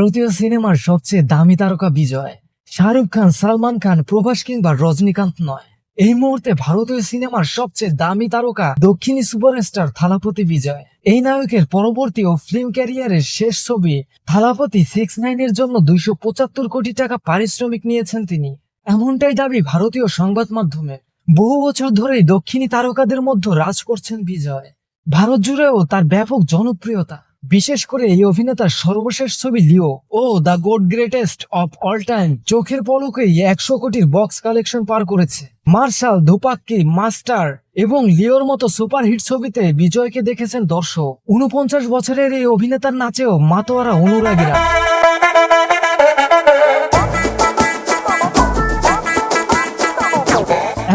ভারতীয় সিনেমার সবচেয়ে দামি তারকা বিজয়। শাহরুখ খান, সালমান খান, প্রভাস কিংবা রজনীকান্ত নয়, এই মুহূর্তে ভারতীয় সিনেমার সবচেয়ে দামি তারকা দক্ষিণী সুপারস্টার থালাপতি বিজয়। এই নায়কের পরবর্তী ও ফিল্ম ক্যারিয়ারের শেষ ছবি থালাপতি 6ix9ine এর জন্য 275 কোটি টাকা পারিশ্রমিক নিয়েছেন তিনি। এমনটাই দাবি ভারতীয় সংবাদ মাধ্যমে। বহু বছর ধরেই দক্ষিণী তারকাদের মধ্যে রাজ করছেন বিজয়। ভারত জুড়েও তার ব্যাপক জনপ্রিয়তা। বিশেষ করে এই অভিনেতার সর্বশেষ ছবি লিও ও the god greatest of all time চোখের পলকেই 100 কোটির বক্স কালেকশন পার করেছে। মার্শাল, ধুপাক্কি, মাস্টার এবং লিওর মতো সুপারহিট ছবিতে বিজয়কে দেখেছেন দর্শক। 49 বছরের এই অভিনেতার নাচেও মাতোয়ারা অনুরাগীরা।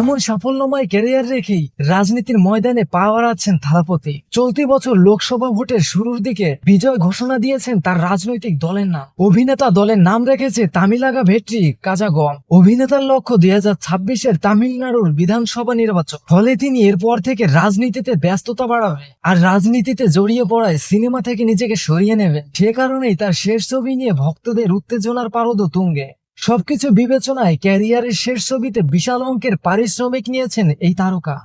এমন সাফল্যময় ক্যারিয়ার রেখেই রাজনীতির ময়দানে পা বাড়াচ্ছেন থালাপতি। চলতি বছর লোকসভা ভোটের শুরুর দিকে বিজয় ঘোষণা দিয়েছেন তার রাজনৈতিক দলের নাম। অভিনেতা দলের নাম রেখেছে তামিলাগা ভেট্রি কাজাগম। অভিনেতার লক্ষ্য 2026-এর তামিলনাড়ুর বিধানসভা নির্বাচন। ফলে তিনি এরপর থেকে রাজনীতিতে ব্যস্ততা বাড়াবে আর রাজনীতিতে জড়িয়ে পড়ায় সিনেমা থেকে নিজেকে সরিয়ে নেবে। সে কারণেই তার শেষ ছবি নিয়ে ভক্তদের উত্তেজনার পারদ তুঙ্গে। সবকিছু বিবেচনায় ক্যারিয়ারের শেষ ছবিতে বিশাল অঙ্কের পারিশ্রমিক নিয়েছেন এই তারকা।